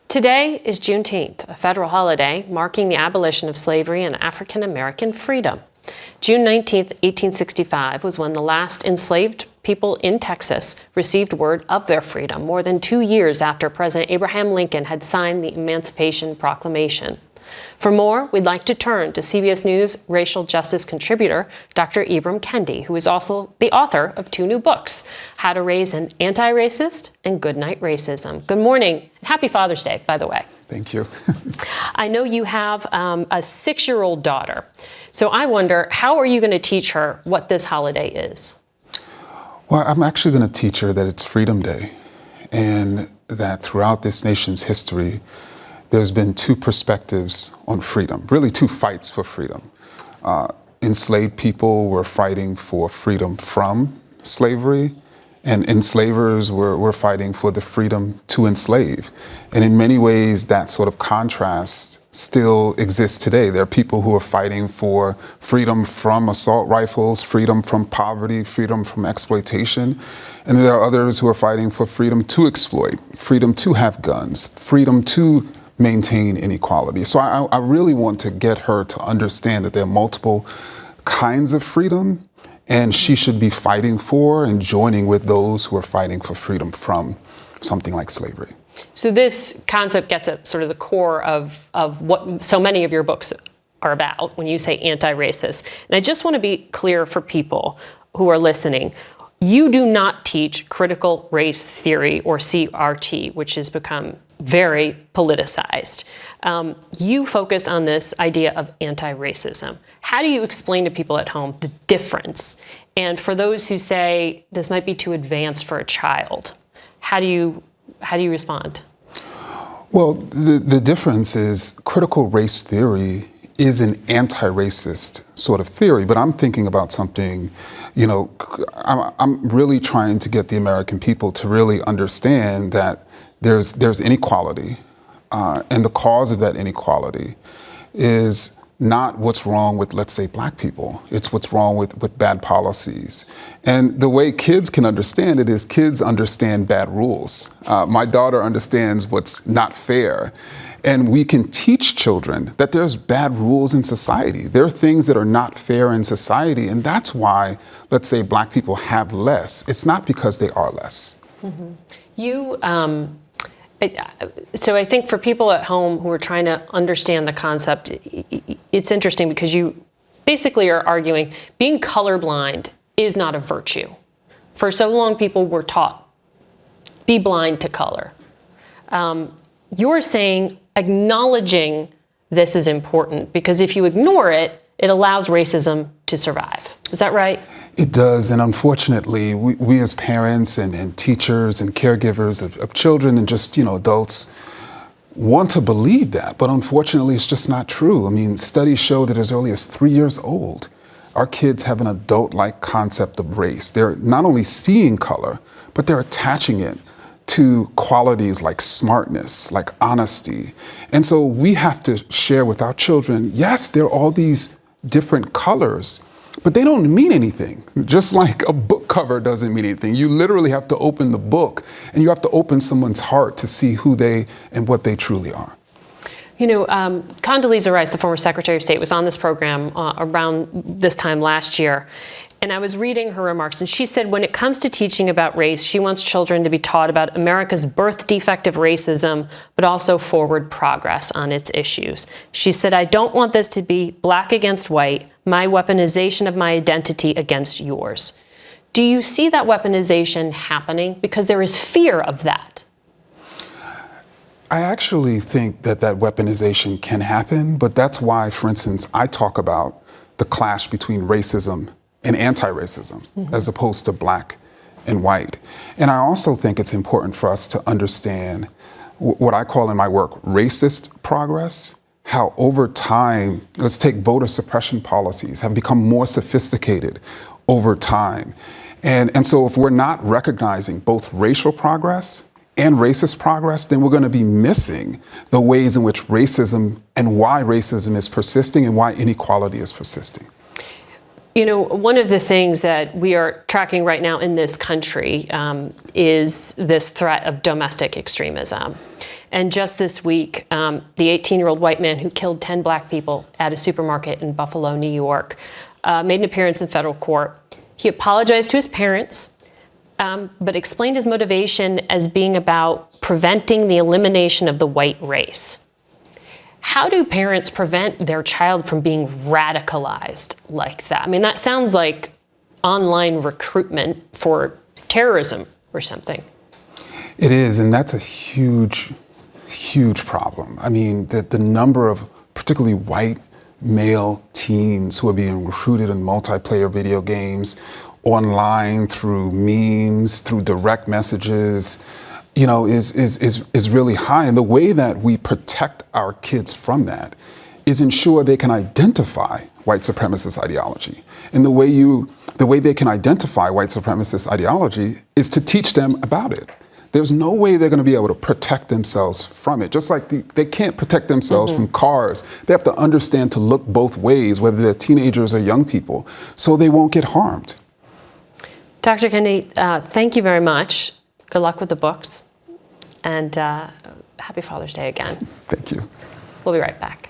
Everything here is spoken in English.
Today is Juneteenth, a federal holiday marking the abolition of slavery and African American freedom. June 19, 1865 was when the last enslaved people in Texas received word of their freedom, more than 2 years after President Abraham Lincoln had signed the Emancipation Proclamation. For more, we'd like to turn to CBS News racial justice contributor, Dr. Ibram Kendi, who is also the author of 2 new books, How to Raise an Anti-Racist and Goodnight Racism. Good morning, and happy Father's Day, by the way. Thank you. I know you have a 6-year-old daughter, so I wonder, how are you going to teach her what this holiday is? Well, I'm actually going to teach her that it's Freedom Day, and that throughout this nation's history, there's been 2 perspectives on freedom, really 2 fights for freedom. Enslaved people were fighting for freedom from slavery, and enslavers were fighting for the freedom to enslave. And in many ways, that sort of contrast still exists today. There are people who are fighting for freedom from assault rifles, freedom from poverty, freedom from exploitation. And there are others who are fighting for freedom to exploit, freedom to have guns, freedom to maintain inequality. So I really want to get her to understand that there are multiple kinds of freedom, and she should be fighting for and joining with those who are fighting for freedom from something like slavery. So this concept gets at sort of the core of what so many of your books are about when you say anti-racist. And I just want to be clear for people who are listening. You do not teach critical race theory or CRT, which has become very politicized. You focus on this idea of anti-racism. How do you explain to people at home the difference? And for those who say this might be too advanced for a child, how do you respond? Well, the difference is critical race theory is an anti-racist sort of theory, but I'm thinking about something, I'm really trying to get the American people to really understand that there's inequality, and the cause of that inequality is not what's wrong with, let's say, Black people. It's what's wrong with bad policies. And the way kids can understand it is kids understand bad rules. My daughter understands what's not fair. And we can teach children that there's bad rules in society. There are things that are not fair in society, and that's why, let's say, Black people have less. It's not because they are less. Mm-hmm. So I think for people at home who are trying to understand the concept, it's interesting because you basically are arguing being colorblind is not a virtue. For so long, people were taught, be blind to color. You're saying acknowledging this is important because if you ignore it, it allows racism to survive. Is that right? It does, and unfortunately, we as parents and teachers and caregivers of children and just, adults want to believe that, but unfortunately, it's just not true. I mean, studies show that as early as 3 years old, our kids have an adult-like concept of race. They're not only seeing color, but they're attaching it to qualities like smartness, like honesty. And so we have to share with our children, yes, there are all these different colors, but they don't mean anything. Just like a book cover doesn't mean anything. You literally have to open the book, and you have to open someone's heart to see who they and what they truly are. Condoleezza Rice, the former Secretary of State, was on this program around this time last year. And I was reading her remarks, and she said when it comes to teaching about race, she wants children to be taught about America's birth defect of racism, but also forward progress on its issues. She said, I don't want this to be black against white, my weaponization of my identity against yours. Do you see that weaponization happening? Because there is fear of that. I actually think that weaponization can happen, but that's why, for instance, I talk about the clash between racism and anti-racism, as opposed to black and white. And I also think it's important for us to understand what I call in my work racist progress, how over time, let's take voter suppression policies, have become more sophisticated over time. And so if we're not recognizing both racial progress and racist progress, then we're going to be missing the ways in which racism and why racism is persisting and why inequality is persisting. One of the things that we are tracking right now in this country is this threat of domestic extremism. And just this week, the 18-year-old white man who killed 10 black people at a supermarket in Buffalo, New York, made an appearance in federal court. He apologized to his parents, but explained his motivation as being about preventing the elimination of the white race. How do parents prevent their child from being radicalized like that? I mean, that sounds like online recruitment for terrorism or something. It is, and that's a huge, huge problem. I mean, the number of particularly white male teens who are being recruited in multiplayer video games, online through memes, through direct messages, you know, is really high. And the way that we protect our kids from that is ensure they can identify white supremacist ideology. And the way they can identify white supremacist ideology is to teach them about it. There's no way they're going to be able to protect themselves from it. Just like they can't protect themselves from cars. They have to understand to look both ways, whether they're teenagers or young people, so they won't get harmed. Dr. Kendi, thank you very much. Good luck with the books. And happy Father's Day again. Thank you. We'll be right back.